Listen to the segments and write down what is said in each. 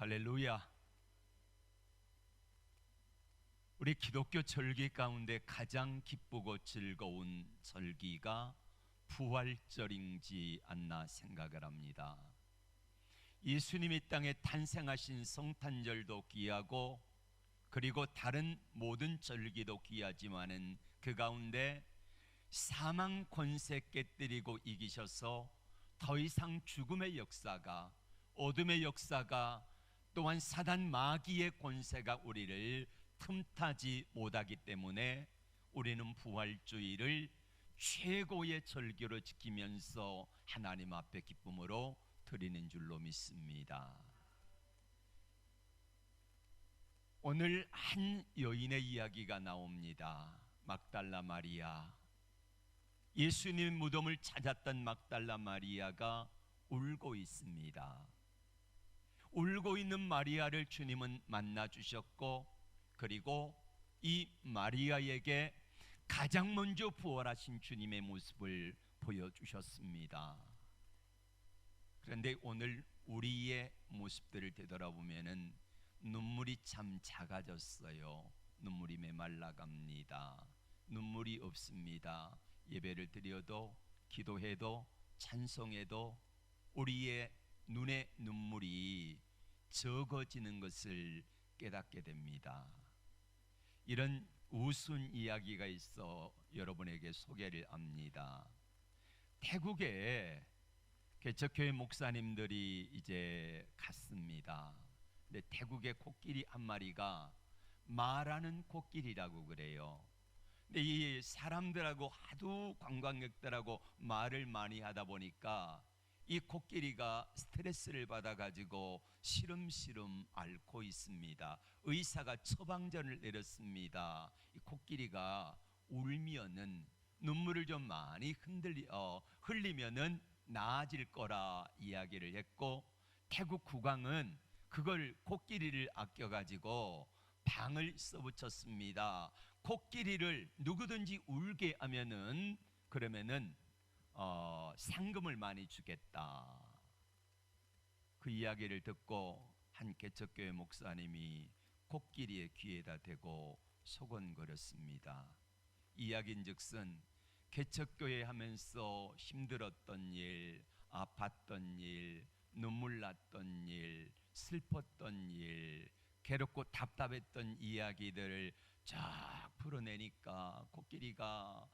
할렐루야. 우리 기독교 절기 가운데 가장 기쁘고 즐거운 절기가 부활절인지 않나 생각을 합니다. 예수님이 땅에 탄생하신 성탄절도 귀하고, 그리고 다른 모든 절기도 귀하지만은 그 가운데 사망 권세 깨뜨리고 이기셔서 더 이상 죽음의 역사가, 어둠의 역사가, 또한 사단 마귀의 권세가 우리를 틈타지 못하기 때문에 우리는 부활주의를 최고의 절기로 지키면서 하나님 앞에 기쁨으로 드리는 줄로 믿습니다. 오늘 한 여인의 이야기가 나옵니다. 막달라 마리아. 예수님 무덤을 찾았던 막달라 마리아가 울고 있습니다. 울고 있는 마리아를 주님은 만나 주셨고, 그리고 이 마리아에게 가장 먼저 부활하신 주님의 모습을 보여주셨습니다. 그런데 오늘 우리의 모습들을 되돌아보면은 눈물이 참 작아졌어요. 눈물이 메말라갑니다. 눈물이 없습니다. 예배를 드려도, 기도해도, 찬송해도 우리의 눈에 눈물이 적어지는 것을 깨닫게 됩니다. 이런 우스운 이야기가 있어 여러분에게 소개를 합니다. 태국에 개척교회 목사님들이 이제 갔습니다. 근데 태국의 코끼리 한 마리가 말하는 코끼리라고 그래요. 근데 이 사람들하고 하도 관광객들하고 말을 많이 하다 보니까 이 코끼리가 스트레스를 받아가지고 시름시름 앓고 있습니다. 의사가 처방전을 내렸습니다. 이 코끼리가 울면은, 눈물을 좀 많이 흘리면은 나아질 거라 이야기를 했고, 태국 국왕은 그걸 코끼리를 아껴가지고 방을 써붙였습니다. 코끼리를 누구든지 울게 하면은, 그러면은 상금을 많이 주겠다. 그 이야기를 듣고 한 개척교회 목사님이 코끼리의 귀에다 대고 소곤거렸습니다. 이야기인즉슨 개척교회 하면서 힘들었던 일, 아팠던 일, 눈물 났던 일, 슬펐던 일, 괴롭고 답답했던 이야기들을 쫙 풀어내니까 코끼리가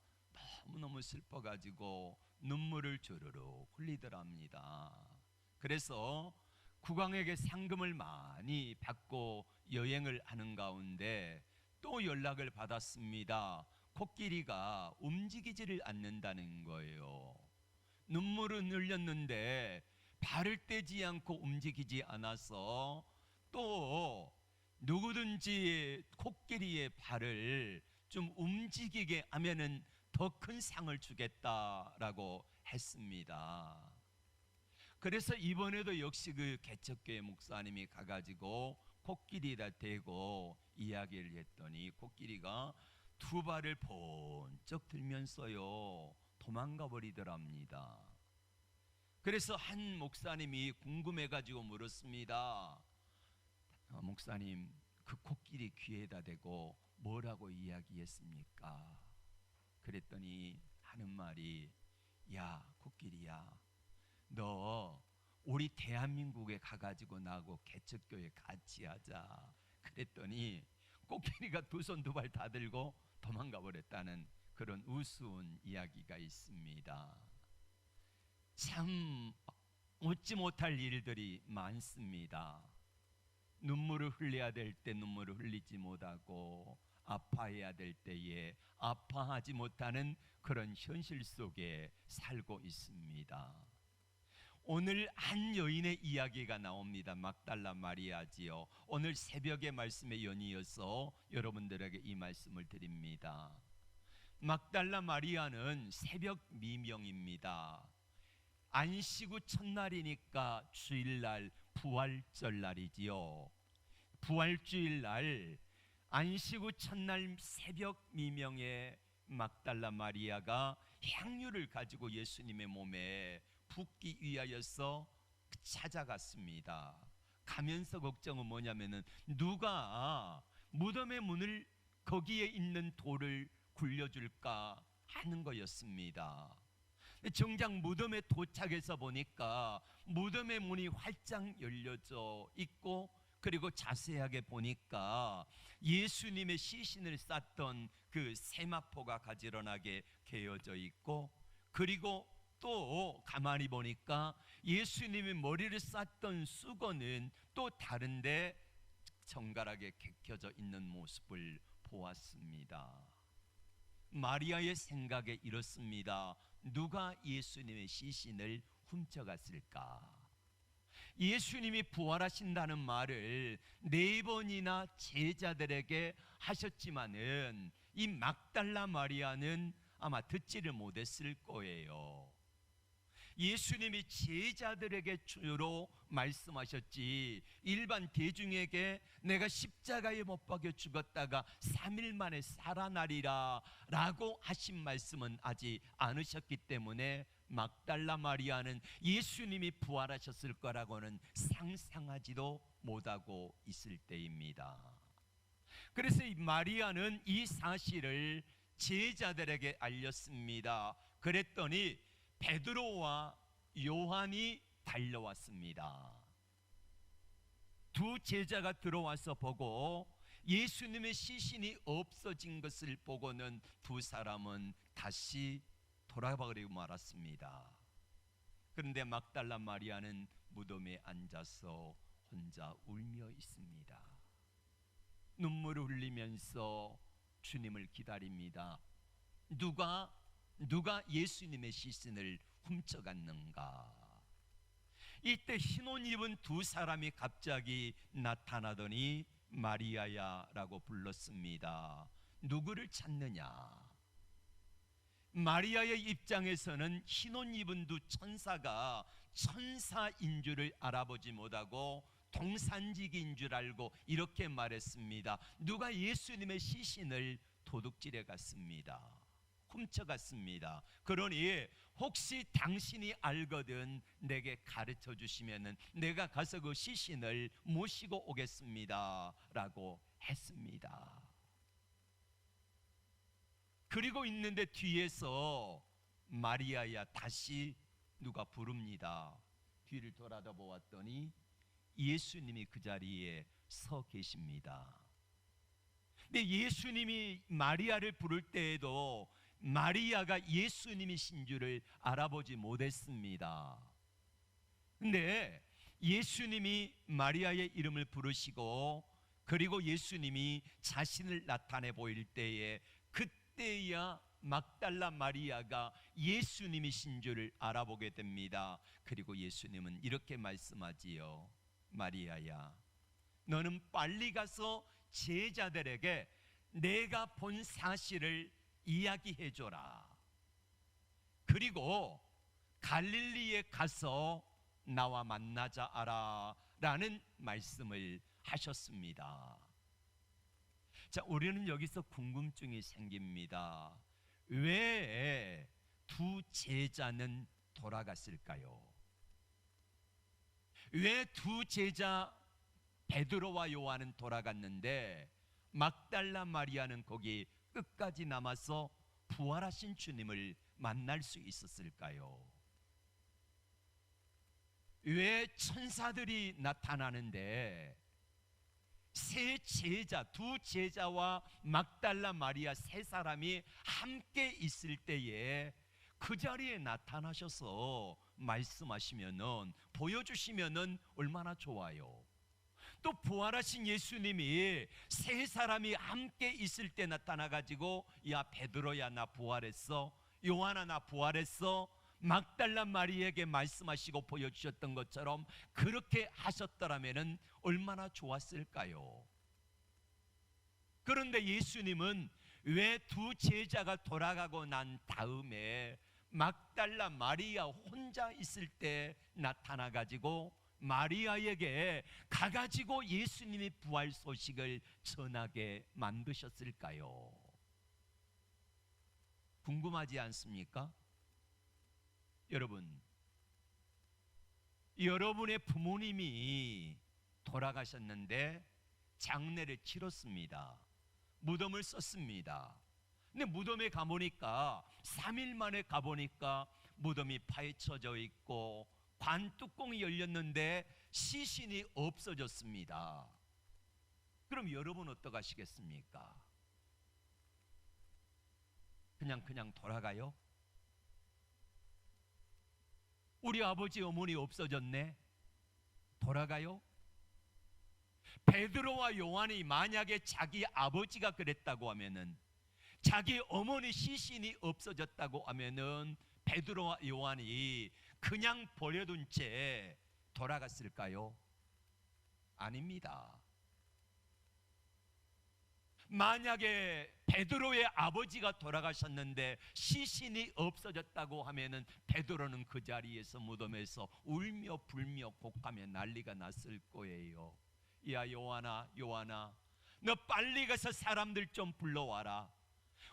너무너무 슬퍼가지고 눈물을 주르륵 흘리더랍니다. 그래서 국왕에게 상금을 많이 받고 여행을 하는 가운데 또 연락을 받았습니다. 코끼리가 움직이지를 않는다는 거예요. 눈물은 흘렸는데 발을 떼지 않고 움직이지 않아서, 또 누구든지 코끼리의 발을 좀 움직이게 하면은 더 큰 상을 주겠다라고 했습니다. 그래서 이번에도 역시 그 개척교회 목사님이 가가지고 코끼리에다 대고 이야기를 했더니 코끼리가 두 발을 번쩍 들면서요 도망가 버리더랍니다. 그래서 한 목사님이 궁금해가지고 물었습니다. 목사님, 그 코끼리 귀에다 대고 뭐라고 이야기했습니까? 그랬더니 하는 말이, 야 코끼리야, 너 우리 대한민국에 가가지고 나하고 개척교회 같이 하자. 그랬더니 코끼리가 두 손 두 발 다 들고 도망가 버렸다는 그런 우스운 이야기가 있습니다. 참 웃지 못할 일들이 많습니다. 눈물을 흘려야 될 때 눈물을 흘리지 못하고, 아파해야 될 때에 아파하지 못하는 그런 현실 속에 살고 있습니다. 오늘 한 여인의 이야기가 나옵니다. 막달라 마리아지요. 오늘 새벽의 말씀에 연이어서 여러분들에게 이 말씀을 드립니다. 막달라 마리아는 새벽 미명입니다. 안식 후 첫날이니까 주일날 부활절 날이지요. 부활주일 날 안식 후 첫날 새벽 미명에 막달라 마리아가 향유를 가지고 예수님의 몸에 붓기 위하여서 찾아갔습니다. 가면서 걱정은 뭐냐면은 누가 무덤의 문을 거기에 있는 돌을 굴려줄까 하는 거였습니다. 정작 무덤에 도착해서 보니까 무덤의 문이 활짝 열려져 있고, 그리고 자세하게 보니까 예수님의 시신을 쌌던 그 세마포가 가지런하게 개어져 있고, 그리고 또 가만히 보니까 예수님이 머리를 쌌던 수건은 또 다른데 정갈하게 개켜져 있는 모습을 보았습니다. 마리아의 생각에 이렇습니다. 누가 예수님의 시신을 훔쳐갔을까? 예수님이 부활하신다는 말을 4번이나 제자들에게 하셨지만은 이 막달라 마리아는 아마 듣지를 못했을 거예요. 예수님이 제자들에게 주로 말씀하셨지 일반 대중에게 내가 십자가에 못 박혀 죽었다가 3일 만에 살아나리라 라고 하신 말씀은 아직 않으셨기 때문에 막달라 마리아는 예수님이 부활하셨을 거라고는 상상하지도 못하고 있을 때입니다. 그래서 이 마리아는 이 사실을 제자들에게 알렸습니다. 그랬더니 베드로와 요한이 달려왔습니다. 두 제자가 들어와서 보고 예수님의 시신이 없어진 것을 보고는 두 사람은 다시 돌아버리고 말았습니다. 그런데 막달라 마리아는 무덤에 앉아서 혼자 울며 있습니다. 눈물을 흘리면서 주님을 기다립니다. 누가 예수님의 시신을 훔쳐갔는가? 이때 흰옷 입은 두 사람이 갑자기 나타나더니 마리아야 라고 불렀습니다. 누구를 찾느냐? 마리아의 입장에서는 흰옷 입은 두 천사가 천사인 줄을 알아보지 못하고 동산지기인 줄 알고 이렇게 말했습니다. 누가 예수님의 시신을 도둑질해 갔습니다. 훔쳐갔습니다. 그러니 혹시 당신이 알거든 내게 가르쳐 주시면은 내가 가서 그 시신을 모시고 오겠습니다 라고 했습니다. 그리고 있는데 뒤에서 마리아야 다시 누가 부릅니다. 뒤를 돌아다 보았더니 예수님이 그 자리에 서 계십니다. 근데 예수님이 마리아를 부를 때에도 마리아가 예수님이신 줄을 알아보지 못했습니다. 근데 예수님이 마리아의 이름을 부르시고 그리고 예수님이 자신을 나타내 보일 때에 그때야 막달라 마리아가 예수님이신 줄을 알아보게 됩니다. 그리고 예수님은 이렇게 말씀하지요. 마리아야, 너는 빨리 가서 제자들에게 내가 본 사실을 이야기해 줘라. 그리고 갈릴리에 가서 나와 만나자 하라 라는 말씀을 하셨습니다. 자, 우리는 여기서 궁금증이 생깁니다. 왜 두 제자는 돌아갔을까요? 왜 두 제자 베드로와 요한은 돌아갔는데 막달라 마리아는 거기 끝까지 남아서 부활하신 주님을 만날 수 있었을까요? 왜 천사들이 나타나는데 세 제자, 두 제자와 막달라 마리아 세 사람이 함께 있을 때에 그 자리에 나타나셔서 말씀하시면은, 보여주시면은 얼마나 좋아요. 또 부활하신 예수님이 세 사람이 함께 있을 때 나타나가지고 야 베드로야 나 부활했어, 요한아 나 부활했어, 막달라 마리에게 말씀하시고 보여주셨던 것처럼 그렇게 하셨더라면 얼마나 좋았을까요? 그런데 예수님은 왜 두 제자가 돌아가고 난 다음에 막달라 마리아 혼자 있을 때 나타나가지고 마리아에게 가가지고 예수님의 부활 소식을 전하게 만드셨을까요? 궁금하지 않습니까? 여러분, 여러분의 부모님이 돌아가셨는데 장례를 치렀습니다. 무덤을 썼습니다. 근데 무덤에 가보니까 3일 만에 가보니까 무덤이 파헤쳐져 있고 관뚜껑이 열렸는데 시신이 없어졌습니다. 그럼 여러분 어떡하시겠습니까? 그냥 돌아가요? 우리 아버지 어머니 없어졌네? 돌아가요? 베드로와 요한이 만약에 자기 아버지가 그랬다고 하면은, 자기 어머니 시신이 없어졌다고 하면은 베드로와 요한이 그냥 버려둔 채 돌아갔을까요? 아닙니다. 만약에 베드로의 아버지가 돌아가셨는데 시신이 없어졌다고 하면은 베드로는 그 자리에서 무덤에서 울며 불며 곡하며 난리가 났을 거예요. 야 요한아, 요한아, 너 빨리 가서 사람들 좀 불러와라.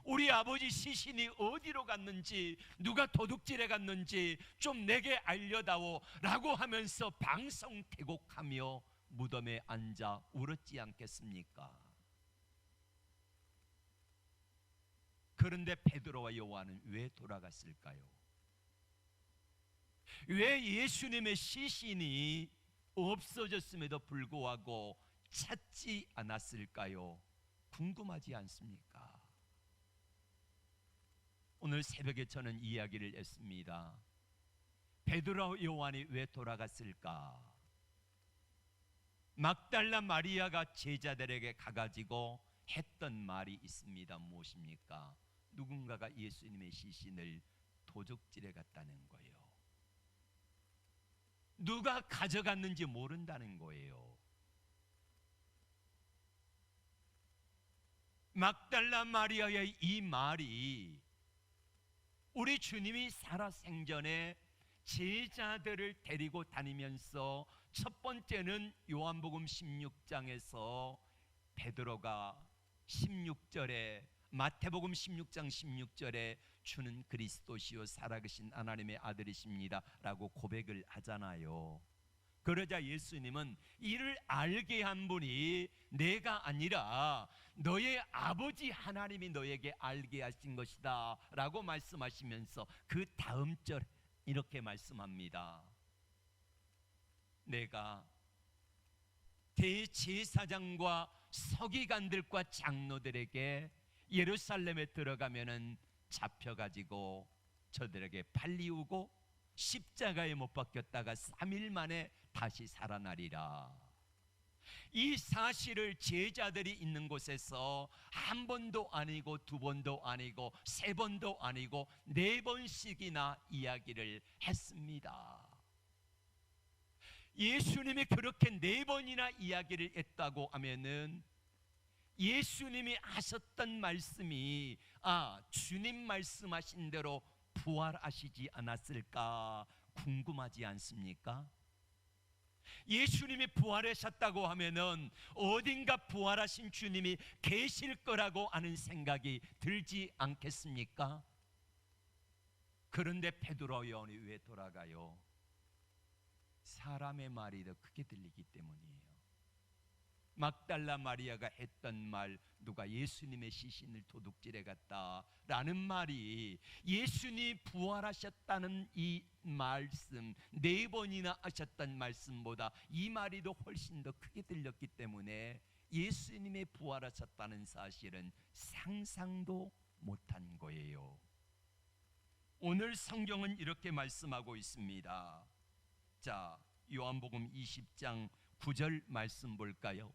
우리 아버지 시신이 어디로 갔는지, 누가 도둑질해 갔는지 좀 내게 알려다오 라고 하면서 방성태곡하며 무덤에 앉아 울었지 않겠습니까? 그런데 베드로와 요한은 왜 돌아갔을까요? 왜 예수님의 시신이 없어졌음에도 불구하고 찾지 않았을까요? 궁금하지 않습니까? 오늘 새벽에 저는 이야기를 했습니다. 베드로와 요한이 왜 돌아갔을까? 막달라 마리아가 제자들에게 가가지고 했던 말이 있습니다. 무엇입니까? 누군가가 예수님의 시신을 도둑질해 갔다는 거예요. 누가 가져갔는지 모른다는 거예요. 막달라 마리아의 이 말이 우리 주님이 살아생전에 제자들을 데리고 다니면서 첫 번째는 요한복음 16장에서 베드로가 16절에, 마태복음 16장 16절에 주는 그리스도시요 살아계신 하나님의 아들이십니다 라고 고백을 하잖아요. 그러자 예수님은 이를 알게 한 분이 내가 아니라 너의 아버지 하나님이 너에게 알게 하신 것이다 라고 말씀하시면서 그 다음 절 이렇게 말씀합니다. 내가 대제사장과 서기관들과 장로들에게 예루살렘에 들어가면은 잡혀가지고 저들에게 팔리우고 십자가에 못 박혔다가 3일 만에 다시 살아나리라. 이 사실을 제자들이 있는 곳에서 한 번도 아니고 두 번도 아니고 세 번도 아니고 네 번씩이나 이야기를 했습니다. 예수님이 그렇게 네 번이나 이야기를 했다고 하면은 예수님이 하셨던 말씀이 주님 말씀하신 대로 부활하시지 않았을까 궁금하지 않습니까? 예수님이 부활하셨다고 하면은 어딘가 부활하신 주님이 계실 거라고 하는 생각이 들지 않겠습니까? 그런데 베드로 요한이 왜 돌아가요? 사람의 말이 더 크게 들리기 때문이에요. 막달라 마리아가 했던 말, 누가 예수님의 시신을 도둑질해 갔다라는 말이 예수님이 부활하셨다는 이 말씀, 네 번이나 하셨던 말씀보다 이 말이 더 훨씬 더 크게 들렸기 때문에 예수님의 부활하셨다는 사실은 상상도 못한 거예요. 오늘 성경은 이렇게 말씀하고 있습니다. 자, 요한복음 20장 9절 말씀 볼까요?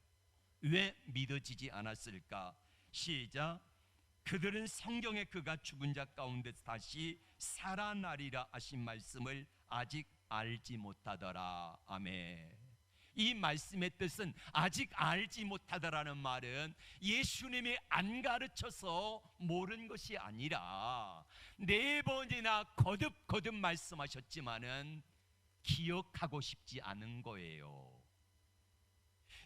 왜 믿어지지 않았을까? 시작. 그들은 성경에 그가 죽은 자 가운데 다시 살아나리라 하신 말씀을 아직 알지 못하더라. 아멘. 이 말씀의 뜻은 아직 알지 못하더라는 말은 예수님이 안 가르쳐서 모른 것이 아니라 네 번이나 거듭 말씀하셨지만은 기억하고 싶지 않은 거예요.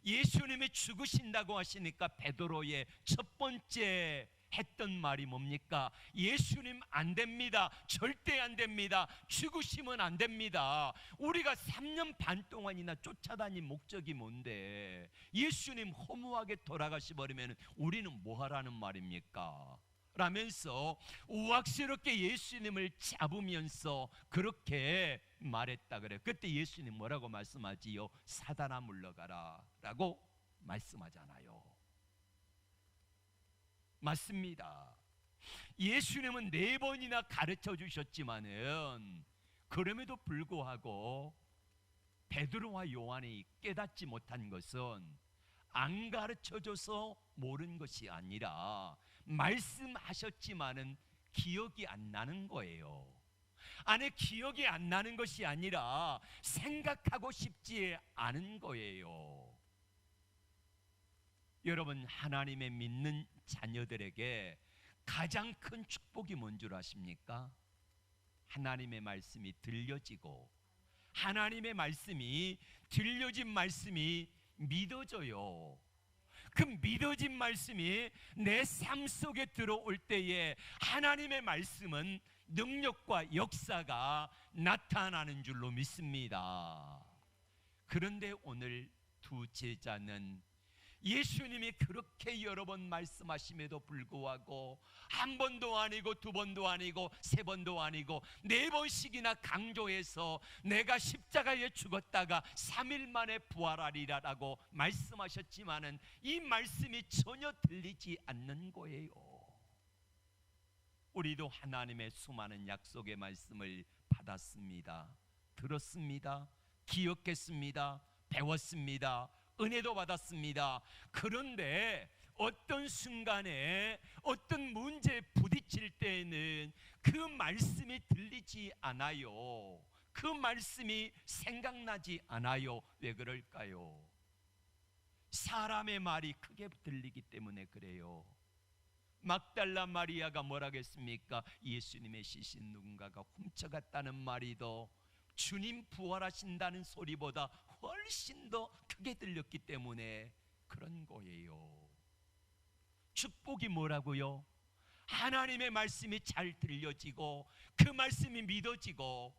예수님이 죽으신다고 하시니까 베드로의 첫 번째 했던 말이 뭡니까? 예수님 안 됩니다. 절대 안 됩니다. 죽으시면 안 됩니다. 우리가 3년 반 동안이나 쫓아다닌 목적이 뭔데 예수님 허무하게 돌아가시 버리면 우리는 뭐 하라는 말입니까? 라면서 우악스럽게 예수님을 잡으면서 그렇게 말했다 그래요. 그때 예수님 뭐라고 말씀하지요? 사단아 물러가라 라고 말씀하잖아요. 맞습니다. 예수님은 4번이나 가르쳐 주셨지만은 그럼에도 불구하고 베드로와 요한이 깨닫지 못한 것은 안 가르쳐줘서 모른 것이 아니라 말씀하셨지만은 기억이 안 나는 거예요. 아니, 기억이 안 나는 것이 아니라 생각하고 싶지 않은 거예요. 여러분, 하나님의 믿는 자녀들에게 가장 큰 축복이 뭔 줄 아십니까? 하나님의 말씀이 들려지고 하나님의 말씀이 들려진 말씀이 믿어져요. 그 믿어진 말씀이 내 삶 속에 들어올 때에 하나님의 말씀은 능력과 역사가 나타나는 줄로 믿습니다. 그런데 오늘 두 제자는 예수님이 그렇게 여러 번 말씀하심에도 불구하고 한 번도 아니고 두 번도 아니고 세 번도 아니고 4번씩이나 강조해서 내가 십자가에 죽었다가 3일 만에 부활하리라라고 말씀하셨지만은 이 말씀이 전혀 들리지 않는 거예요. 우리도 하나님의 수많은 약속의 말씀을 받았습니다. 들었습니다. 기억했습니다. 배웠습니다. 은혜도 받았습니다. 그런데 어떤 순간에 어떤 문제에 부딪힐 때에는 그 말씀이 들리지 않아요. 그 말씀이 생각나지 않아요. 왜 그럴까요? 사람의 말이 크게 들리기 때문에 그래요. 막달라 마리아가 뭐라고 했습니까? 예수님의 시신 누군가가 훔쳐갔다는 말이 더 주님 부활하신다는 소리보다 훨씬 더 크게 들렸기 때문에 그런 거예요. 축복이 뭐라고요? 하나님의 말씀이 잘 들려지고 그 말씀이 믿어지고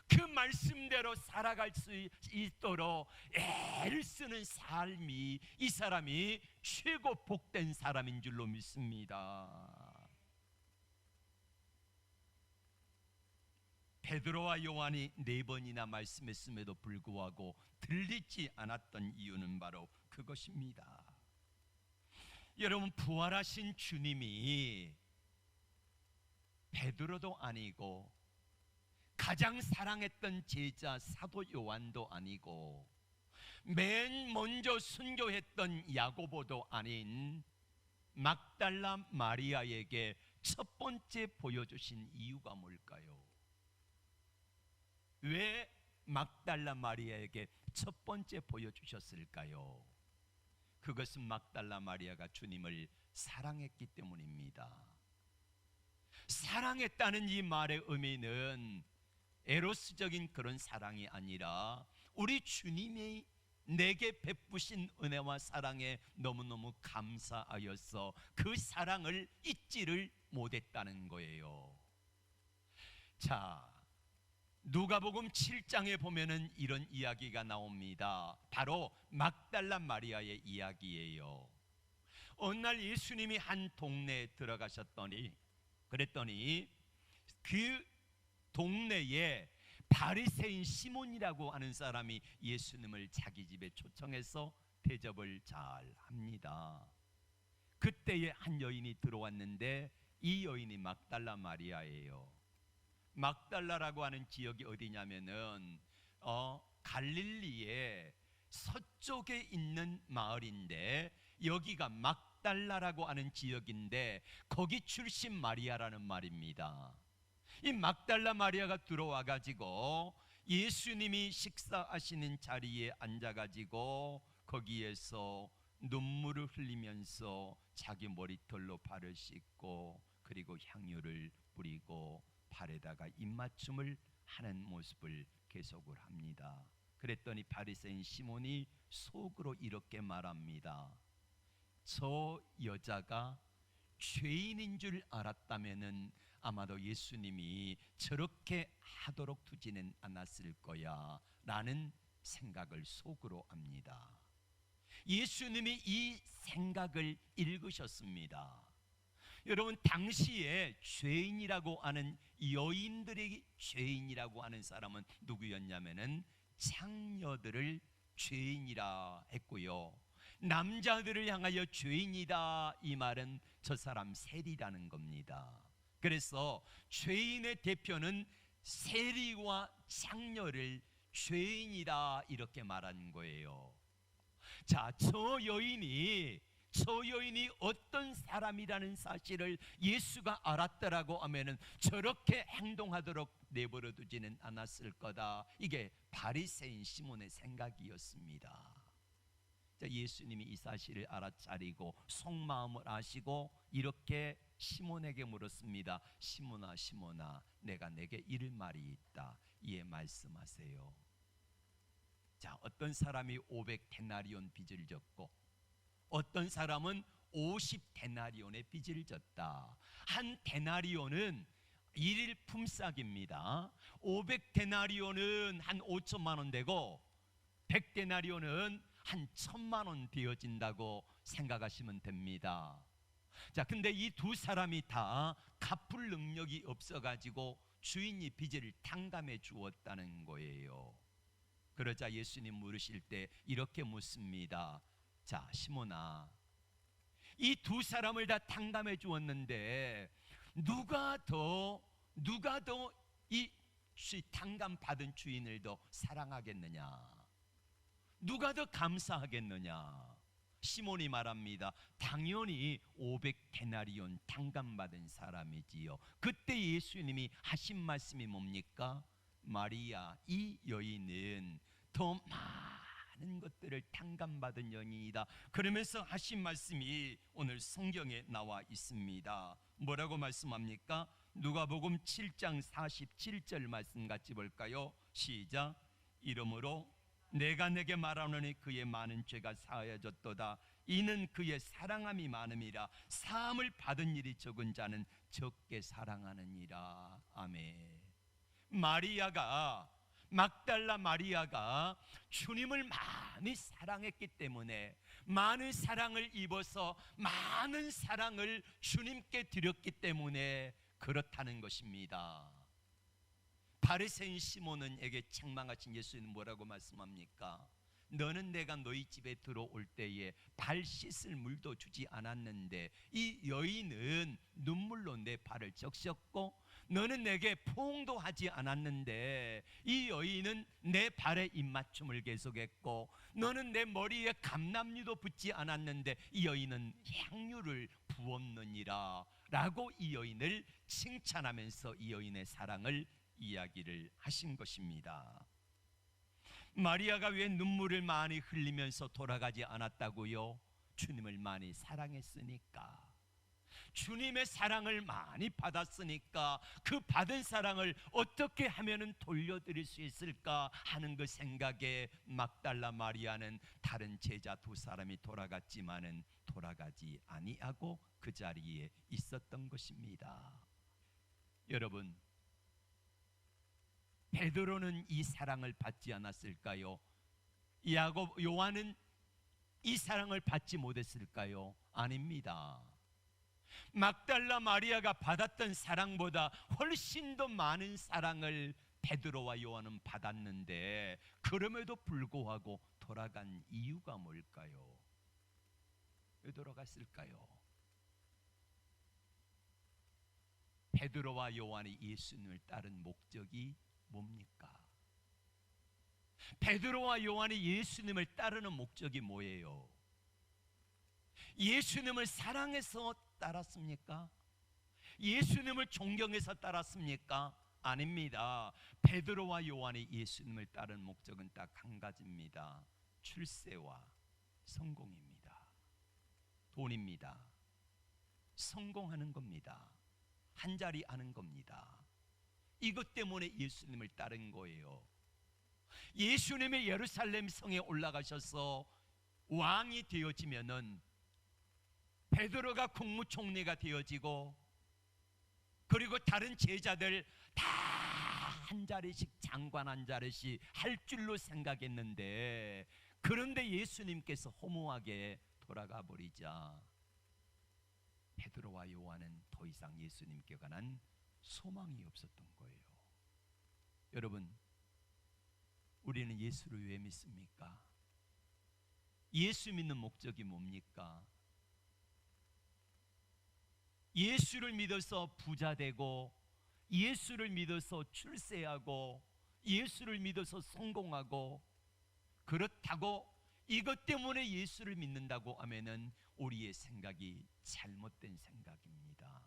그 말씀대로 살아갈 수 있도록 애를 쓰는 삶이 이 사람이 최고 복된 사람인 줄로 믿습니다. 베드로와 요한이 4번이나 말씀했음에도 불구하고 들리지 않았던 이유는 바로 그것입니다. 여러분, 부활하신 주님이 베드로도 아니고 가장 사랑했던 제자 사도 요한도 아니고 맨 먼저 순교했던 야고보도 아닌 막달라 마리아에게 첫 번째 보여주신 이유가 뭘까요? 왜 막달라 마리아에게 첫 번째 보여주셨을까요? 그것은 막달라 마리아가 주님을 사랑했기 때문입니다. 사랑했다는 이 말의 의미는 에로스적인 그런 사랑이 아니라 우리 주님이 내게 베푸신 은혜와 사랑에 너무너무 감사하여서 그 사랑을 잊지를 못했다는 거예요. 자, 누가복음 7장에 보면은 이런 이야기가 나옵니다. 바로 막달라 마리아의 이야기예요. 어느 날 예수님이 한 동네에 들어가셨더니 그랬더니 그 동네에 바리새인 시몬이라고 하는 사람이 예수님을 자기 집에 초청해서 대접을 잘 합니다. 그때에 한 여인이 들어왔는데 이 여인이 막달라 마리아예요. 막달라라고 하는 지역이 어디냐면은 갈릴리의 서쪽에 있는 마을인데 여기가 막달라라고 하는 지역인데 거기 출신 마리아라는 말입니다. 이 막달라 마리아가 들어와 가지고 예수님이 식사하시는 자리에 앉아 가지고 거기에서 눈물을 흘리면서 자기 머리털로 발을 씻고 그리고 향유를 뿌리고 발에다가 입맞춤을 하는 모습을 계속을 합니다. 그랬더니 바리새인 시몬이 속으로 이렇게 말합니다. 저 여자가 죄인인 줄 알았다면은 아마도 예수님이 저렇게 하도록 두지는 않았을 거야 라는 생각을 속으로 합니다. 예수님이 이 생각을 읽으셨습니다. 여러분, 당시에 죄인이라고 하는, 여인들이 죄인이라고 하는 사람은 누구였냐면은 창녀들을 죄인이라 했고요, 남자들을 향하여 죄인이다, 이 말은 저 사람 세리라는 겁니다. 그래서 죄인의 대표는 세리와 창녀를 죄인이다 이렇게 말한 거예요. 자, 저 여인이 어떤 사람이라는 사실을 예수가 알았더라고 하면은 저렇게 행동하도록 내버려 두지는 않았을 거다. 이게 바리새인 시몬의 생각이었습니다. 자, 예수님이 이 사실을 알아차리고 속마음을 아시고 이렇게 시몬에게 물었습니다. 시몬아, 시몬아, 내가 내게 이를 말이 있다. 이에 말씀하세요. 자, 어떤 사람이 500데나리온 빚을 졌고 어떤 사람은 50데나리온의 빚을 졌다. 한 데나리온은 일일 품삯입니다. 500데나리온은 한 5천만 원 되고 100데나리온은 한 1,000만 원 되어진다고 생각하시면 됩니다. 자, 근데 이 두 사람이 다 갚을 능력이 없어가지고 주인이 빚을 탕감해 주었다는 거예요. 그러자 예수님 물으실 때 이렇게 묻습니다. 자, 시몬아, 이 두 사람을 다 탕감해 주었는데 누가 더 이 탕감 받은 주인을 더 사랑하겠느냐? 누가 더 감사하겠느냐? 시몬이 말합니다. 당연히 500데나리온 탕감받은 사람이지요. 그때 예수님이 하신 말씀이 뭡니까? 마리아, 이 여인은 더 많은 것들을 탕감받은 여인이다. 그러면서 하신 말씀이 오늘 성경에 나와 있습니다. 뭐라고 말씀합니까? 누가복음 7장 47절 말씀 같이 볼까요? 시작. 이러므로 내가 내게 말하노니 그의 많은 죄가 사하여졌도다. 이는 그의 사랑함이 많음이라. 사함을 받은 일이 적은 자는 적게 사랑하느니라. 아멘. 막달라 마리아가 주님을 많이 사랑했기 때문에, 많은 사랑을 입어서 많은 사랑을 주님께 드렸기 때문에 그렇다는 것입니다. 바리새인 시몬에게 책망하신 예수님은 뭐라고 말씀합니까? 너는 내가 너희 집에 들어올 때에 발 씻을 물도 주지 않았는데 이 여인은 눈물로 내 발을 적셨고, 너는 내게 포옹도 하지 않았는데 이 여인은 내 발에 입맞춤을 계속했고, 너는 내 머리에 감람류도 붓지 않았는데 이 여인은 향유를 부었느니라 라고 이 여인을 칭찬하면서 이 여인의 사랑을 이야기를 하신 것입니다. 마리아가 왜 눈물을 많이 흘리면서 돌아가지 않았다고요? 주님을 많이 사랑했으니까, 주님의 사랑을 많이 받았으니까 그 받은 사랑을 어떻게 하면 돌려드릴 수 있을까 하는 그 생각에 막달라 마리아는 다른 제자 두 사람이 돌아갔지만은 돌아가지 아니하고 그 자리에 있었던 것입니다. 여러분, 베드로는 이 사랑을 받지 않았을까요? 요한은 이 사랑을 받지 못했을까요? 아닙니다. 막달라 마리아가 받았던 사랑보다 훨씬 더 많은 사랑을 베드로와 요한은 받았는데, 그럼에도 불구하고 돌아간 이유가 뭘까요? 왜 돌아갔을까요? 베드로와 요한이 예수님을 따른 목적이 뭡니까? 베드로와 요한이 예수님을 따르는 목적이 뭐예요? 예수님을 사랑해서 따랐습니까? 예수님을 존경해서 따랐습니까? 아닙니다. 베드로와 요한이 예수님을 따른 목적은 딱 한 가지입니다. 출세와 성공입니다. 돈입니다. 성공하는 겁니다. 한 자리 하는 겁니다. 이것 때문에 예수님을 따른 거예요. 예수님이 예루살렘 성에 올라가셔서 왕이 되어지면은 베드로가 국무총리가 되어지고, 그리고 다른 제자들 다 한 자리씩, 장관 한 자리씩 할 줄로 생각했는데, 그런데 예수님께서 허무하게 돌아가 버리자 베드로와 요한은 더 이상 예수님께 관한 소망이 없었던 거예요. 여러분, 우리는 예수를 왜 믿습니까? 예수 믿는 목적이 뭡니까? 예수를 믿어서 부자 되고, 예수를 믿어서 출세하고, 예수를 믿어서 성공하고, 그렇다고 이것 때문에 예수를 믿는다고 하면은 우리의 생각이 잘못된 생각입니다.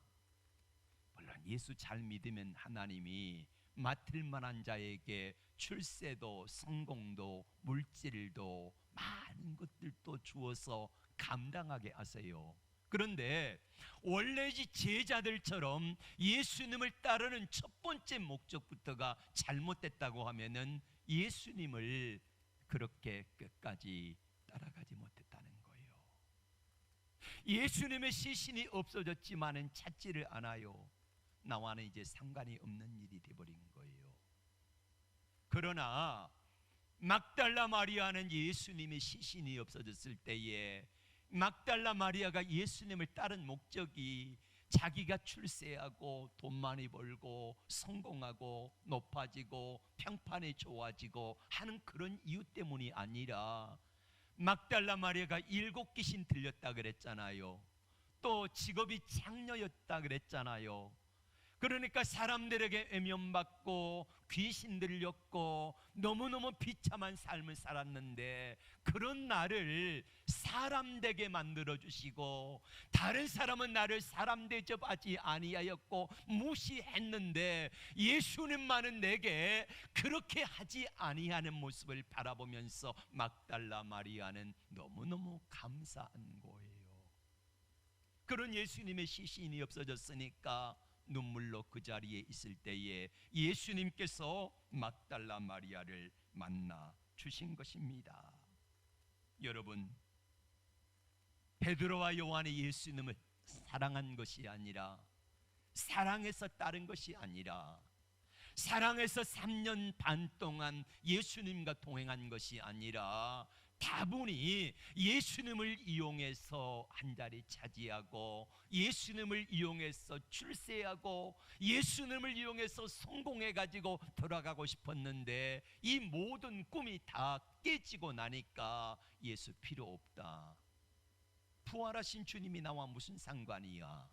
물론 예수 잘 믿으면 하나님이 맡을 만한 자에게 출세도 성공도 물질도 많은 것들도 주어서 감당하게 하세요. 그런데 원래 제자들처럼 예수님을 따르는 첫 번째 목적부터가 잘못됐다고 하면은 예수님을 그렇게 끝까지 따라가지 못했다는 거예요. 예수님의 시신이 없어졌지만은 찾지를 않아요. 나와는 이제 상관이 없는 일이 되어버린 거예요. 그러나 막달라 마리아는 예수님의 시신이 없어졌을 때에 막달라 마리아가 예수님을 따른 목적이 자기가 출세하고 돈 많이 벌고 성공하고 높아지고 평판이 좋아지고 하는 그런 이유 때문이 아니라, 막달라 마리아가 7귀신 들렸다 그랬잖아요. 또 직업이 장녀였다 그랬잖아요. 그러니까 사람들에게 외면받고 귀신 들렸고 너무너무 비참한 삶을 살았는데, 그런 나를 사람 되게 만들어 주시고, 다른 사람은 나를 사람 대접하지 아니하였고 무시했는데 예수님만은 내게 그렇게 하지 아니하는 모습을 바라보면서 막달라 마리아는 너무너무 감사한 거예요. 그런 예수님의 시신이 없어졌으니까 눈물로 그 자리에 있을 때에 예수님께서 막달라 마리아를 만나 주신 것입니다. 여러분, 베드로와 요한이 예수님을 사랑한 것이 아니라, 사랑해서 따른 것이 아니라, 사랑해서 3년 반 동안 예수님과 동행한 것이 아니라, 다분히 예수님을 이용해서 한 자리 차지하고, 예수님을 이용해서 출세하고, 예수님을 이용해서 성공해가지고 돌아가고 싶었는데, 이 모든 꿈이 다 깨지고 나니까 예수 필요 없다. 부활하신 주님이 나와 무슨 상관이야?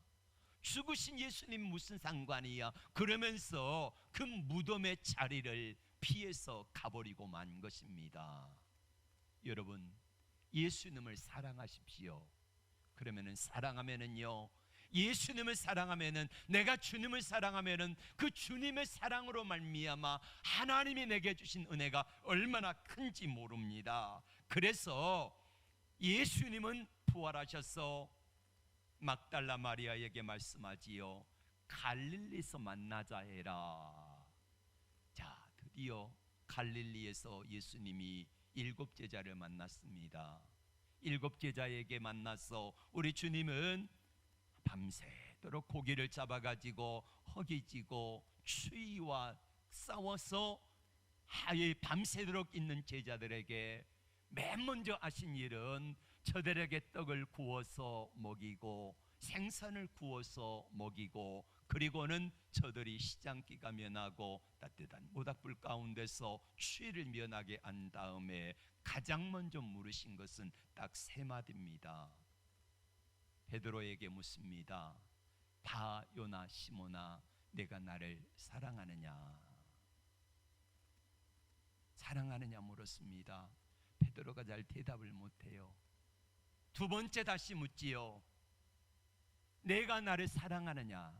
죽으신 예수님 무슨 상관이야? 그러면서 그 무덤의 자리를 피해서 가버리고 만 것입니다. 여러분, 예수님을 사랑하십시오. 그러면은 사랑하면은요, 예수님을 사랑하면은, 내가 주님을 사랑하면은 그 주님의 사랑으로 말미암아 하나님이 내게 주신 은혜가 얼마나 큰지 모릅니다. 그래서 예수님은 부활하셔서 막달라 마리아에게 말씀하지요. 갈릴리에서 만나자 해라. 자, 드디어 갈릴리에서 예수님이 7 제자를 만났습니다. 7 제자에게 만나서 우리 주님은 밤새도록 고기를 잡아가지고 허기지고 추위와 싸워서 밤새도록 있는 제자들에게 맨 먼저 하신 일은 저들에게 떡을 구워서 먹이고 생선을 구워서 먹이고, 그리고는 저들이 시장기가 면하고 따뜻한 모닥불 가운데서 추위를 면하게 한 다음에 가장 먼저 물으신 것은 딱 3마디입니다. 베드로에게 묻습니다. 바요나 시모나, 내가 나를 사랑하느냐? 사랑하느냐 물었습니다. 베드로가 잘 대답을 못해요. 2번째 다시 묻지요. 내가 나를 사랑하느냐?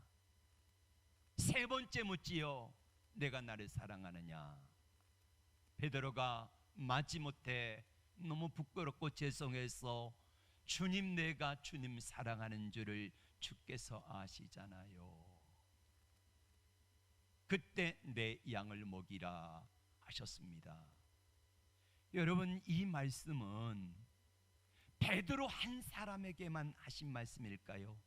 3번째 묻지요. 내가 나를 사랑하느냐? 베드로가 마지못해 너무 부끄럽고 죄송해서, 주님, 내가 주님 사랑하는 줄을 주께서 아시잖아요. 그때 내 양을 먹이라 하셨습니다. 여러분, 이 말씀은 베드로 한 사람에게만 하신 말씀일까요?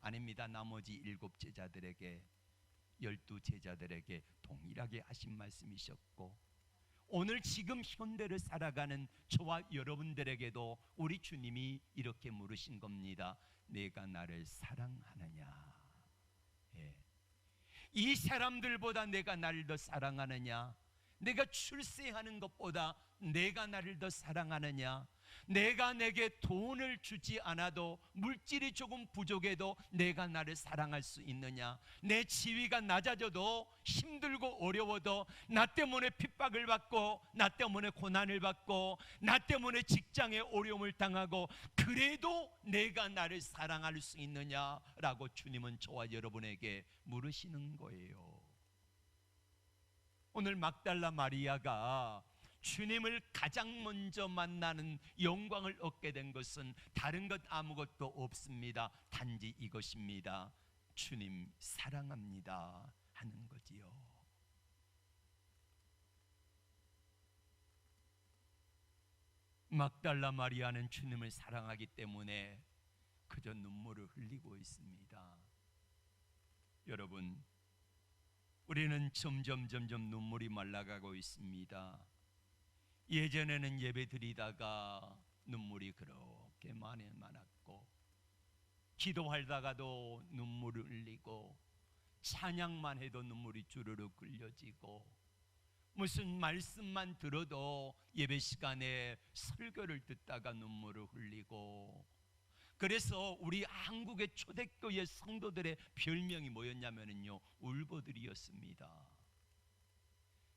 아닙니다. 나머지 7 제자들에게, 12 제자들에게 동일하게 하신 말씀이셨고, 오늘 지금 현대를 살아가는 저와 여러분들에게도 우리 주님이 이렇게 물으신 겁니다. 내가 나를 사랑하느냐? 예. 이 사람들보다 내가 나를 더 사랑하느냐? 내가 출세하는 것보다 내가 나를 더 사랑하느냐? 내가 내게 돈을 주지 않아도, 물질이 조금 부족해도 내가 나를 사랑할 수 있느냐? 내 지위가 낮아져도, 힘들고 어려워도, 나 때문에 핍박을 받고, 나 때문에 고난을 받고, 나 때문에 직장에 어려움을 당하고, 그래도 내가 나를 사랑할 수 있느냐라고 주님은 저와 여러분에게 물으시는 거예요. 오늘 막달라 마리아가 주님을 가장 먼저 만나는 영광을 얻게 된 것은 다른 것 아무것도 없습니다. 단지 이것입니다. 주님 사랑합니다 하는 거지요. 막달라 마리아는 주님을 사랑하기 때문에 그저 눈물을 흘리고 있습니다. 여러분, 우리는 점점 눈물이 말라가고 있습니다. 예전에는 예배 드리다가 눈물이 그렇게 많았고, 기도하다가도 눈물을 흘리고, 찬양만 해도 눈물이 주르륵 흘려지고, 무슨 말씀만 들어도 예배 시간에 설교를 듣다가 눈물을 흘리고, 그래서 우리 한국의 초대교회 성도들의 별명이 뭐였냐면요, 울보들이었습니다.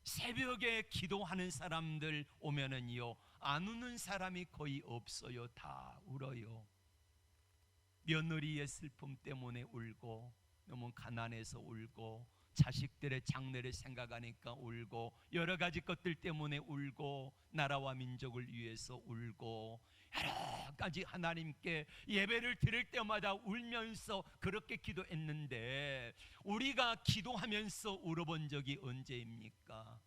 새벽에 기도하는 사람들 오면은요, 안 우는 사람이 거의 없어요. 다 울어요. 며느리의 슬픔 때문에 울고, 너무 가난해서 울고, 자식들의 장래를 생각하니까 울고, 여러 가지 것들 때문에 울고, 나라와 민족을 위해서 울고, 여러 가지 하나님께 예배를 드릴 때마다 울면서 그렇게 기도했는데, 우리가 기도하면서 울어본 적이 언제입니까?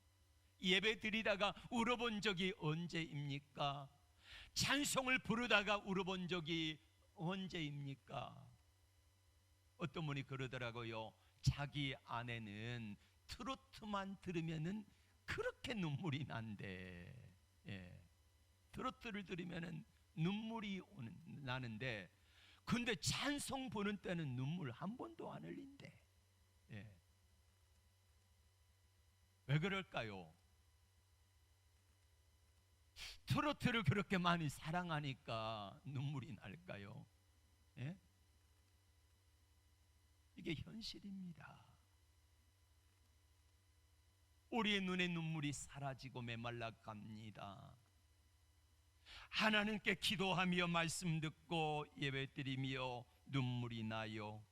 예배 드리다가 울어본 적이 언제입니까? 찬송을 부르다가 울어본 적이 언제입니까? 어떤 분이 그러더라고요. 자기 아내는 트로트만 들으면은 그렇게 눈물이 난대. 예. 트로트를 들으면은 눈물이 나는데, 근데 찬송 부는 때는 눈물 한 번도 안 흘린대. 예. 왜 그럴까요? 트로트를 그렇게 많이 사랑하니까 눈물이 날까요? 예? 이게 현실입니다. 우리의 눈에 눈물이 사라지고 메말라 갑니다. 하나님께 기도하며 말씀 듣고 예배 드리며 눈물이 나요.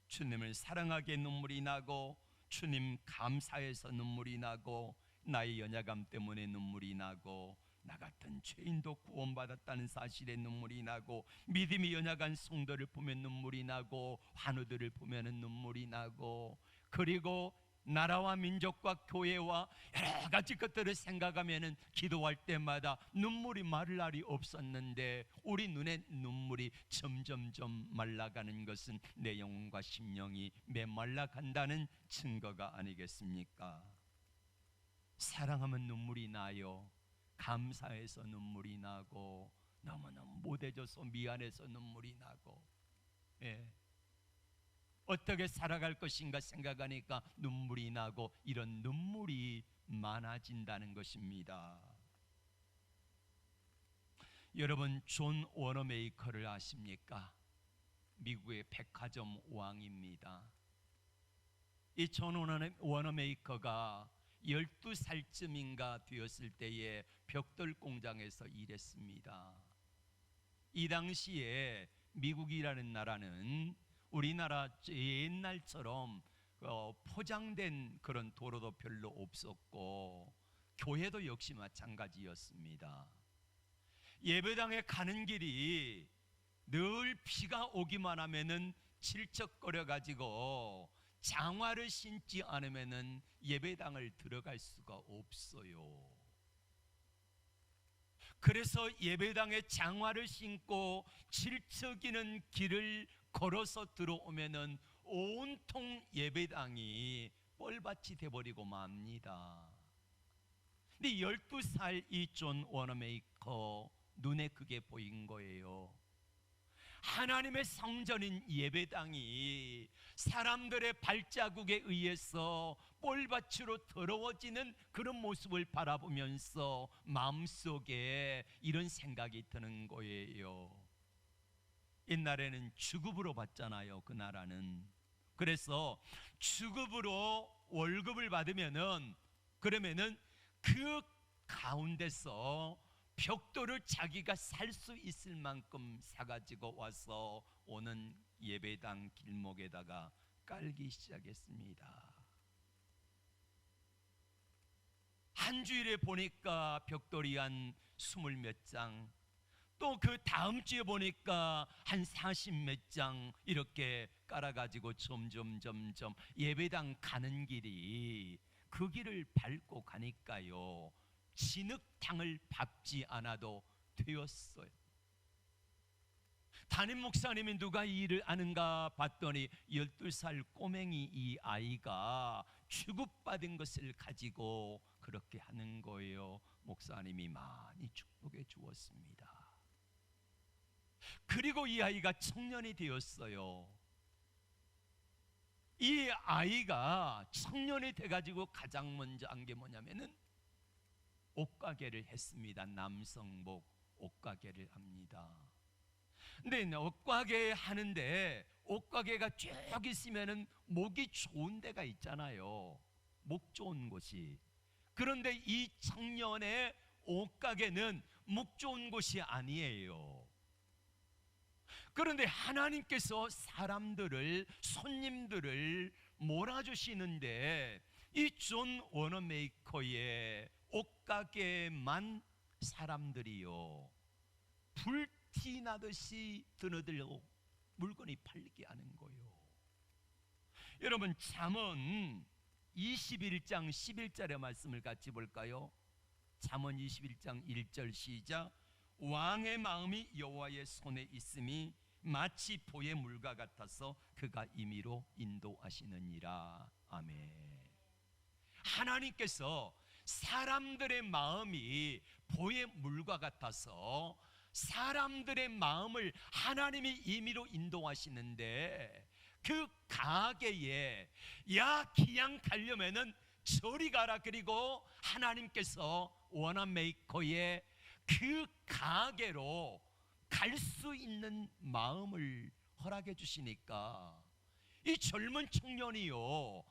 주님을 사랑하게 눈물이 나고, 주님 감사해서 눈물이 나고, 나의 연약함 때문에 눈물이 나고, 나 같은 죄인도 구원받았다는 사실에 눈물이 나고, 믿음이 연약한 성도를 보면 눈물이 나고, 환우들을 보면 눈물이 나고, 그리고 나라와 민족과 교회와 여러 가지 것들을 생각하면 기도할 때마다 눈물이 마를 날이 없었는데, 우리 눈에 눈물이 점점점 말라가는 것은 내 영혼과 심령이 메말라간다는 증거가 아니겠습니까? 사랑하면 눈물이 나요. 감사해서 눈물이 나고, 너무너무 못해줘서 미안해서 눈물이 나고, 예. 어떻게 살아갈 것인가 생각하니까 눈물이 나고, 이런 눈물이 많아진다는 것입니다. 여러분, 존 워너메이커를 아십니까? 미국의 백화점 왕입니다. 이 존 워너메이커가 12살쯤인가 되었을 때에 벽돌 공장에서 일했습니다. 이 당시에 미국이라는 나라는 우리나라 옛날처럼 포장된 그런 도로도 별로 없었고, 교회도 역시 마찬가지였습니다. 예배당에 가는 길이 늘 비가 오기만 하면은 질척거려 가지고 장화를 신지 않으면은 예배당을 들어갈 수가 없어요. 그래서 예배당에 장화를 신고 질척이는 길을 걸어서 들어오면은 온통 예배당이 뻘밭이 돼버리고 맙니다. 근데 12살 이 존 워너메이커 눈에 그게 보인 거예요. 하나님의 성전인 예배당이 사람들의 발자국에 의해서 뻘밭으로 더러워지는 그런 모습을 바라보면서 마음속에 이런 생각이 드는 거예요. 옛날에는 주급으로 받잖아요, 그 나라는. 그래서 주급으로 월급을 받으면은, 그러면은 그 가운데서 벽돌을 자기가 살 수 있을 만큼 사가지고 와서 오는 예배당 길목에다가 깔기 시작했습니다. 한 주일에 보니까 벽돌이 한 20몇 장, 또 그 다음 주에 보니까 한 40몇 장 이렇게 깔아가지고 점점 예배당 가는 길이, 그 길을 밟고 가니까요, 진흙탕을 밟지 않아도 되었어요. 담임 목사님이 누가 이 일을 아는가 봤더니 12살 꼬맹이 이 아이가 취급받은 것을 가지고 그렇게 하는 거예요. 목사님이 많이 축복해 주었습니다. 그리고 이 아이가 청년이 되었어요. 이 아이가 청년이 돼가지고 가장 먼저 한 게 뭐냐면은 옷가게를 했습니다. 남성복 옷가게를 합니다. 근데 옷가게 하는데 옷가게가 쭉 있으면은 목이 좋은 데가 있잖아요. 목 좋은 곳이. 그런데 이 청년의 옷가게는 목 좋은 곳이 아니에요. 그런데 하나님께서 사람들을, 손님들을 몰아주시는데 이 존 워너메이커의 옷가게만 사람들이요, 불티 나듯이 드나들고 물건이 팔리게 하는 거예요. 여러분, 잠언 21장 11절의 말씀을 같이 볼까요? 잠언 21장 1절 시작. 왕의 마음이 여호와의 손에 있음이 마치 보의 물과 같아서 그가 임의로 인도하시느니라. 아멘. 하나님께서 사람들의 마음이 보의 물과 같아서 사람들의 마음을 하나님이 임의로 인도하시는데, 그 가게에 야 기양 가려면은 저리 가라, 그리고 하나님께서 워너메이커의 그 가게로 갈 수 있는 마음을 허락해 주시니까 이 젊은 청년이요,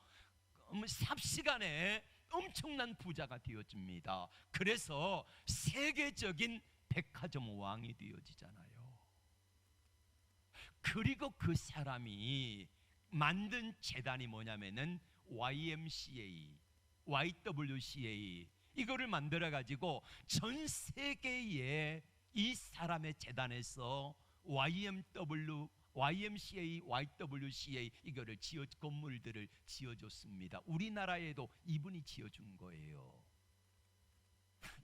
삽시간에 엄청난 부자가 되어집니다. 그래서 세계적인 백화점 왕이 되어지잖아요. 그리고 그 사람이 만든 재단이 뭐냐면은 YWCA 이거를 만들어 가지고 전 세계에 이 사람의 재단에서 YMCA, YWCA 이거를 건물들을 지어줬습니다. 우리나라에도 이분이 지어준 거예요.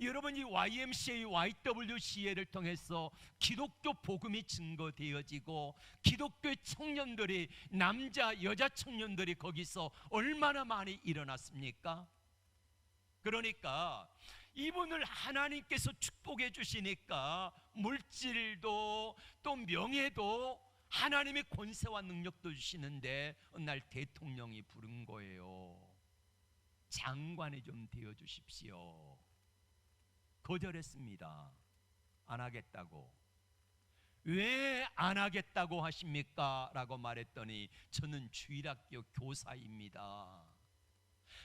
여러분, 이 YMCA, YWCA를 통해서 기독교 복음이 증거되어지고 기독교의 청년들이, 남자 여자 청년들이 거기서 얼마나 많이 일어났습니까? 그러니까 이분을 하나님께서 축복해 주시니까 물질도 또 명예도 하나님의 권세와 능력도 주시는데 어느 날 대통령이 부른 거예요. 장관이 좀 되어 주십시오. 거절했습니다. 안 하겠다고. 왜 안 하겠다고 하십니까? 라고 말했더니 저는 주일학교 교사입니다.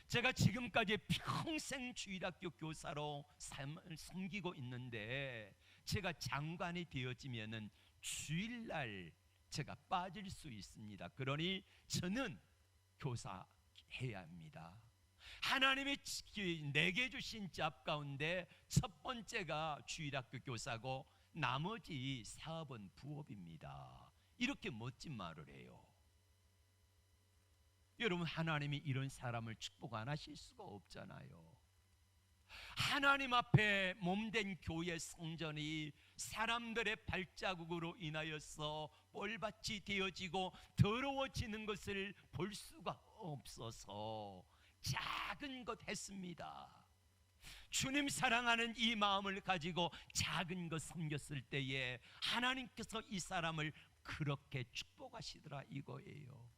제가 지금까지 평생 주일학교 교사로 삶을 섬기고 있는데 제가 장관이 되어지면은 주일날 제가 빠질 수 있습니다. 그러니 저는 교사해야 합니다. 하나님이 내게 주신 잡 가운데 첫 번째가 주일학교 교사고 나머지 사업은 부업입니다. 이렇게 멋진 말을 해요. 여러분, 하나님이 이런 사람을 축복 안 하실 수가 없잖아요. 하나님 앞에 몸된 교회 성전이 사람들의 발자국으로 인하여서 뻘밭이 되어지고 더러워지는 것을 볼 수가 없어서 작은 것 했습니다. 주님 사랑하는 이 마음을 가지고 작은 것 섬겼을 때에 하나님께서 이 사람을 그렇게 축복하시더라 이거예요.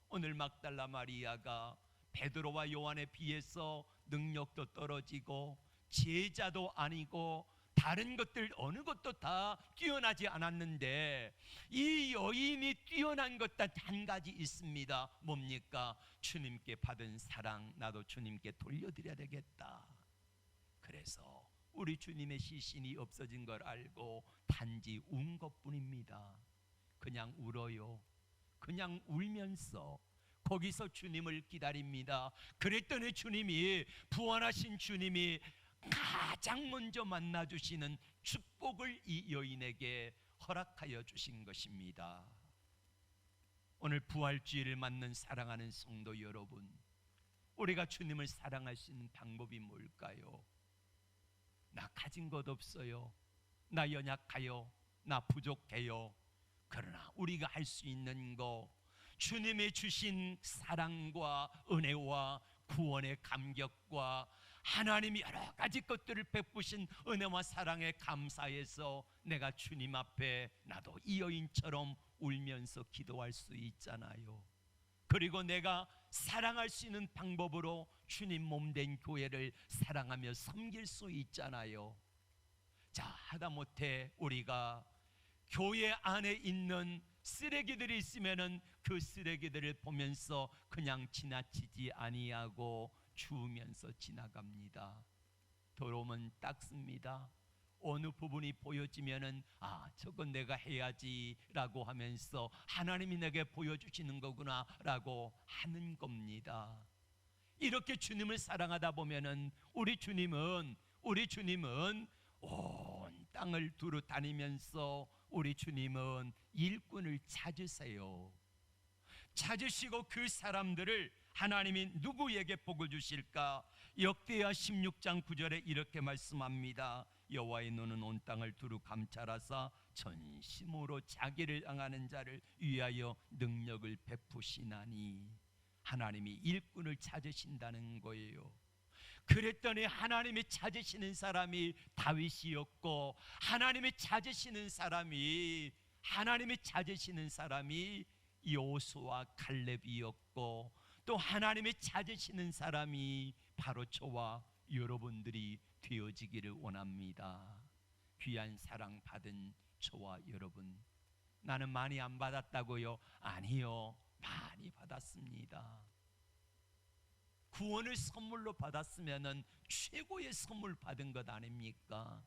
오늘 막달라 마리아가 베드로와 요한에 비해서 능력도 떨어지고 제자도 아니고 다른 것들 어느 것도 다 뛰어나지 않았는데 이 여인이 뛰어난 것 단 한 가지 있습니다. 뭡니까? 주님께 받은 사랑 나도 주님께 돌려드려야 되겠다. 그래서 우리 주님의 시신이 없어진 걸 알고 단지 운 것뿐입니다. 그냥 울어요. 그냥 울면서 거기서 주님을 기다립니다. 그랬더니 주님이, 부활하신 주님이 가장 먼저 만나주시는 축복을 이 여인에게 허락하여 주신 것입니다. 오늘 부활주의를 맞는 사랑하는 성도 여러분, 우리가 주님을 사랑할 수 있는 방법이 뭘까요? 나 가진 것 없어요. 나 연약해요. 나 부족해요. 그러나 우리가 할 수 있는 거, 주님이 주신 사랑과 은혜와 구원의 감격과 하나님이 여러 가지 것들을 베푸신 은혜와 사랑에 감사해서 내가 주님 앞에 나도 이 여인처럼 울면서 기도할 수 있잖아요. 그리고 내가 사랑할 수 있는 방법으로 주님 몸된 교회를 사랑하며 섬길 수 있잖아요. 자, 하다못해 우리가 교회 안에 있는 쓰레기들이 있으면은 그 쓰레기들을 보면서 그냥 지나치지 아니하고 주우면서 지나갑니다. 더러우면 닦습니다. 어느 부분이 보여지면은 저건 내가 해야지라고 하면서 하나님이 내게 보여주시는 거구나라고 하는 겁니다. 이렇게 주님을 사랑하다 보면은 우리 주님은 온 땅을 두루 다니면서 우리 주님은 일꾼을 찾으세요. 찾으시고 그 사람들을 하나님이 누구에게 복을 주실까? 역대하 16장 9절에 이렇게 말씀합니다. 여호와의 눈은 온 땅을 두루 감찰하사 전심으로 자기를 향하는 자를 위하여 능력을 베푸시나니. 하나님이 일꾼을 찾으신다는 거예요. 그랬더니 하나님이 찾으시는 사람이 다윗이었고 하나님이 찾으시는 사람이 여호수아 갈렙이었고 또 하나님이 찾으시는 사람이 바로 저와 여러분들이 되어지기를 원합니다. 귀한 사랑 받은 저와 여러분, 나는 많이 안 받았다고요? 아니요, 많이 받았습니다. 구원을 선물로 받았으면 최고의 선물 받은 것 아닙니까?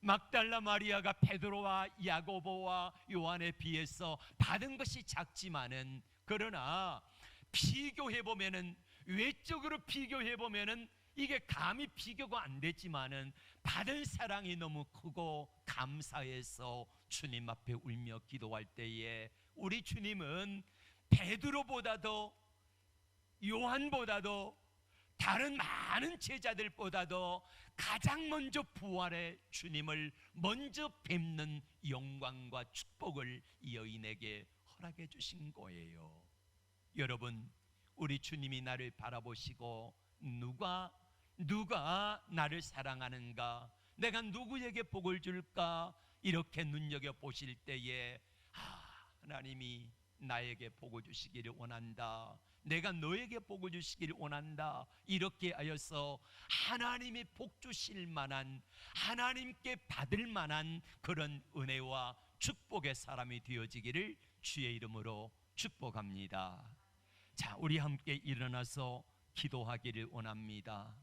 막달라 마리아가 베드로와 야고보와 요한에 비해서 받은 것이 작지만은, 그러나 비교해보면은, 외적으로 비교해보면은 이게 감히 비교가 안 되지만은 받은 사랑이 너무 크고 감사해서 주님 앞에 울며 기도할 때에 우리 주님은 베드로보다도 요한보다도 다른 많은 제자들보다도 가장 먼저 부활의 주님을 먼저 뵙는 영광과 축복을 이 여인에게 허락해 주신 거예요. 여러분, 우리 주님이 나를 바라보시고 누가 나를 사랑하는가, 내가 누구에게 복을 줄까, 이렇게 눈여겨보실 때에 하나님이 나에게 복을 주시기를 원한다, 내가 너에게 복을 주시기를 원한다, 이렇게 하여서 하나님이 복 주실 만한, 하나님께 받을 만한 그런 은혜와 축복의 사람이 되어지기를 주의 이름으로 축복합니다. 자, 우리 함께 일어나서 기도하기를 원합니다.